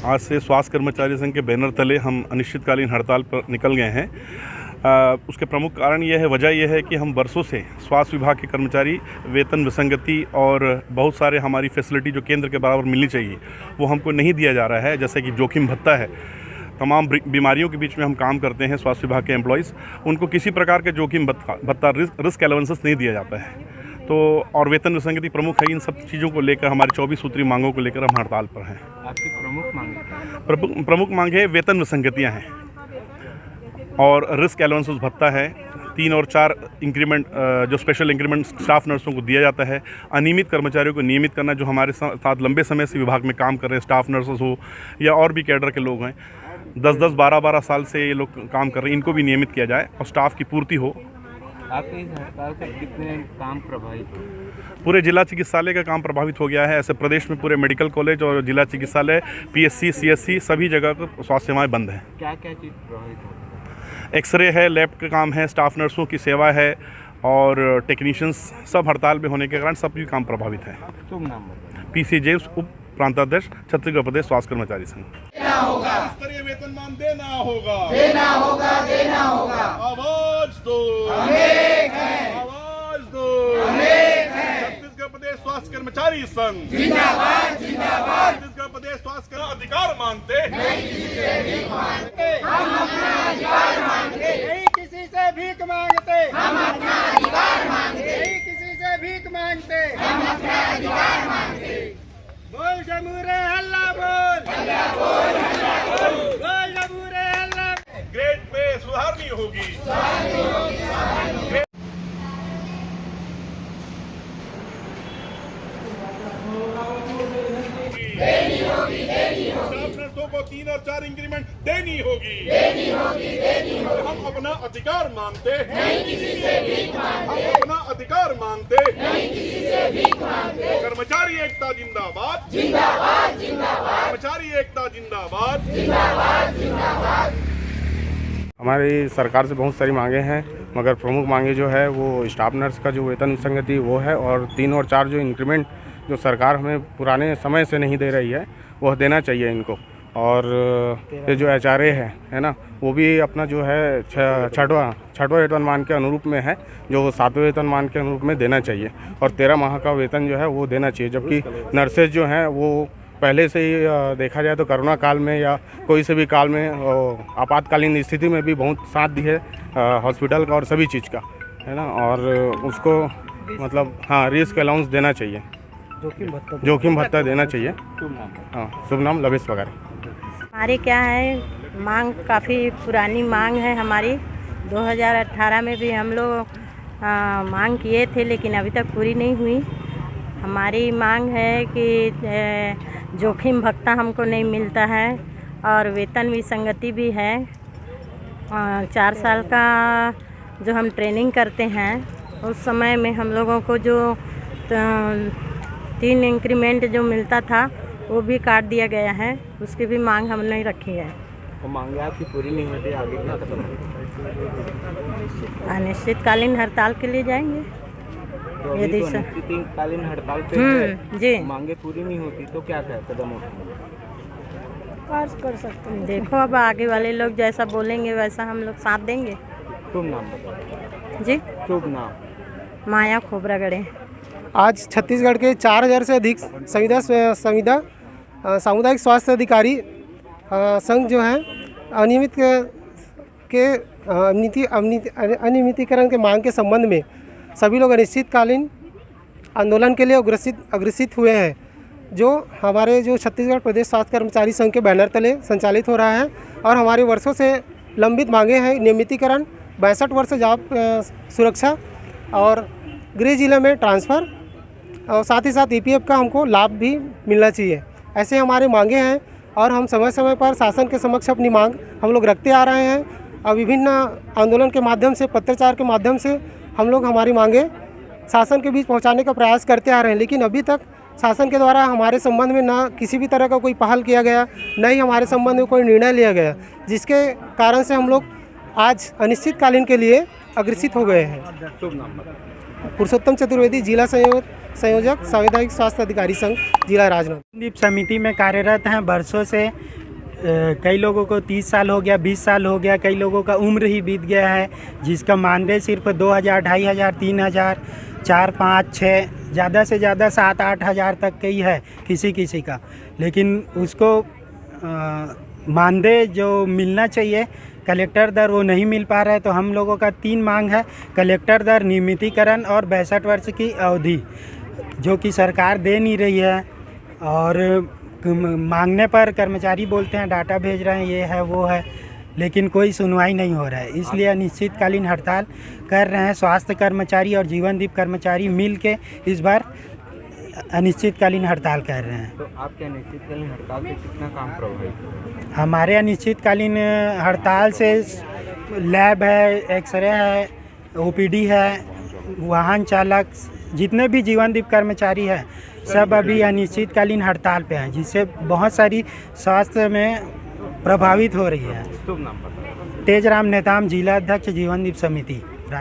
आज से स्वास्थ्य कर्मचारी संघ के बैनर तले हम अनिश्चितकालीन हड़ताल पर निकल गए हैं। उसके प्रमुख कारण यह है, वजह यह है कि हम बरसों से स्वास्थ्य विभाग के कर्मचारी वेतन विसंगति और बहुत सारे हमारी फैसिलिटी जो केंद्र के बराबर मिलनी चाहिए वो हमको नहीं दिया जा रहा है। जैसे कि जोखिम भत्ता है, तमाम बीमारियों के बीच में हम काम करते हैं स्वास्थ्य विभाग के एम्प्लॉयज़, उनको किसी प्रकार के जोखिम भत्ता रिस्क एलाउंसेस नहीं दिया जाता है। तो और वेतन विसंगति प्रमुख है। इन सब चीज़ों को लेकर हमारी 24 सूत्री मांगों को लेकर हम हड़ताल पर हैं। आपकी प्रमुख मांग प्रमुख मांग है वेतन विसंगतियाँ हैं और रिस्क एलाउंसेस भत्ता है। 3 और 4 इंक्रीमेंट जो स्पेशल इंक्रीमेंट स्टाफ नर्सों को दिया जाता है। अनियमित कर्मचारियों को नियमित करना, जो हमारे साथ लंबे समय से विभाग में काम कर रहे हैं, स्टाफ नर्सेस हो या और भी कैडर के लोग हैं, 10-10, 12-12 साल से ये लोग काम कर रहे हैं, इनको भी नियमित किया जाए और स्टाफ की पूर्ति हो। आपके इस हड़ताल से कितने काम प्रभावित हो? पूरे जिला चिकित्सालय का काम प्रभावित हो गया है। ऐसे प्रदेश में पूरे मेडिकल कॉलेज और जिला चिकित्सालय, PSC, CSC सभी जगह पर स्वास्थ्य सेवाएं बंद हैं। क्या क्या चीज़ प्रभावित हो? एक्सरे है, लैब का काम है, स्टाफ नर्सों की सेवा है और टेक्नीशियंस सब हड़ताल में होने के कारण सभी काम प्रभावित है। शुभ नाम बताइए। PC जेम्स, उप प्रांताध्यक्ष, छत्तीसगढ़ प्रदेश स्वास्थ्य कर्मचारी संघ। स्तरीय वेतनमान देना होगा, देना होगा, देना होगा। आवाज दो, हम एक हैं, आवाज दो, हम एक हैं। छत्तीसगढ़ प्रदेश स्वास्थ्य कर्मचारी संघ जिंदाबाद, जिंदाबाद। छत्तीसगढ़ प्रदेश स्वास्थ्य का अधिकार मांगते, हम अपना अधिकार मांगते, नहीं किसी से भीख मांगते, हम अपना अधिकार मांगते, नहीं किसी से भीख मांगते, हम अपना अधिकार मांगते। बोल जमूरे हल्ला बोल, बोल बोल जमूरे हल्ला। ग्रेड पे सुधारनी होगी। देनी होगी, देनी होगी, स्टाफ नर्सों को 3 और 4 इंक्रीमेंट देनी होगी, देनी होगी, देनी होगी। हम अपना अधिकार मांगते, नहीं किसी से भीख मांगते, हम अपना अधिकार मांगते। नहीं किसी से भीख मांगते। कर्मचारी एकता जिंदाबाद, जिंदाबाद, जिंदाबाद, कर्मचारी एकता जिंदाबाद। जिंदाबाद, जिंदाबाद। हमारी सरकार से बहुत सारी मांगे हैं, मगर प्रमुख मांगे जो है वो स्टाफ नर्स का जो वेतन विसंगति वो है, और 3 और 4 जो इंक्रीमेंट जो सरकार हमें पुराने समय से नहीं दे रही है वह देना चाहिए इनको। और ये जो HRA है ना, वो भी अपना जो है छठवां वेतनमान के अनुरूप में है, जो 7वें वेतनमान के अनुरूप में देना चाहिए। और 13 माह का वेतन जो है वो देना चाहिए। जबकि नर्सेज जो हैं वो पहले से ही देखा जाए तो कोरोना काल में या कोई से भी काल में आपातकालीन स्थिति में भी बहुत साथ दी है हॉस्पिटल का और सभी चीज़ का, है ना। और उसको मतलब हाँ, रिस्क अलाउंस देना चाहिए, जोखिम भत्ता देना चाहिए। हाँ, शुभ नाम लवेश वगैरह। हमारी क्या है मांग, काफ़ी पुरानी मांग है हमारी। 2018 में भी हम लोग मांग किए थे, लेकिन अभी तक पूरी नहीं हुई। हमारी मांग है कि जोखिम भत्ता हमको नहीं मिलता है और वेतन विसंगति भी है। 4 साल का जो हम ट्रेनिंग करते हैं उस समय में हम लोगों को जो 3 इंक्रीमेंट जो मिलता था वो भी काट दिया गया है। उसकी भी मांग हमने रखी है। वो मांगे आपकी पूरी नहीं होती, आगे क्या कदम होगा? अनिश्चितकालीन हड़ताल के लिए जाएंगे। तो अभी यदि तो सर अनिश्चितकालीन हड़ताल पे है, जी मांगे पूरी नहीं होती तो क्या क्या कदम उठाएंगे? कर सकते हैं। देखो अब आगे वाले लोग जैसा बोलेंगे वैसा हम लोग साथ देंगे। शुभ नाम बताओ। जी, शुभ नाम। माया खोबरागढ़े। आज छत्तीसगढ़ के 4000 से अधिक सामुदायिक स्वास्थ्य अधिकारी संघ जो है अनियमित के अनियमितीकरण के मांग के संबंध में सभी लोग अनिश्चितकालीन आंदोलन के लिए अग्रसित हुए हैं, जो हमारे जो छत्तीसगढ़ प्रदेश स्वास्थ्य कर्मचारी संघ के बैनर तले संचालित हो रहा है। और हमारे वर्षों से लंबित मांगे हैं नियमितीकरण, 62 वर्ष जॉब सुरक्षा और गृह जिले में ट्रांसफ़र, और साथ ही साथ EPF का हमको लाभ भी मिलना चाहिए। ऐसे हमारे मांगे हैं और हम समय समय पर शासन के समक्ष अपनी मांग हम लोग रखते आ रहे हैं। और विभिन्न आंदोलन के माध्यम से, पत्राचार के माध्यम से हम लोग हमारी मांगे शासन के बीच पहुंचाने का प्रयास करते आ रहे हैं। लेकिन अभी तक शासन के द्वारा हमारे संबंध में ना किसी भी तरह का कोई पहल किया गया, न ही हमारे संबंध में कोई निर्णय लिया गया, जिसके कारण से हम लोग आज अनिश्चितकालीन के लिए अग्रसित हो गए हैं। पुरुषोत्तम चतुर्वेदी, जिला संयोजक सामुदायिक स्वास्थ्य अधिकारी संघ, जिला राजनांदगांव। दीप समिति में कार्यरत हैं बरसों से। कई लोगों को 30 साल हो गया, 20 साल हो गया, कई लोगों का उम्र ही बीत गया है, जिसका मानदेय सिर्फ 2000, 2500, 3000, 4, 5, 6, ज़्यादा से ज़्यादा 7-8 हज़ार तक का ही है किसी किसी का। लेकिन उसको मानदेय जो मिलना चाहिए कलेक्टर दर वो नहीं मिल पा रहा है। तो हम लोगों का 3 मांग है: कलेक्टर दर, नियमितीकरण और 62 वर्ष की अवधि, जो कि सरकार दे नहीं रही है। और मांगने पर कर्मचारी बोलते हैं डाटा भेज रहे हैं, ये है वो है, लेकिन कोई सुनवाई नहीं हो रहा है। इसलिए अनिश्चितकालीन हड़ताल कर रहे हैं। स्वास्थ्य कर्मचारी और जीवनदीप कर्मचारी मिल के इस बार अनिश्चितकालीन हड़ताल कर रहे हैं। तो आपके अनिश्चितकालीन हड़ताल से कितना काम प्रभावित? हमारे अनिश्चितकालीन हड़ताल से लैब है, एक्सरे है, ओपीडी है, वाहन चालक, जितने भी जीवनदीप कर्मचारी हैं सब अभी अनिश्चितकालीन हड़ताल पे हैं, जिससे बहुत सारी स्वास्थ्य में प्रभावित हो रही है। शुभ नाम बताइए। तेजराम नेताम, जिला अध्यक्ष, जीवनदीप समिति।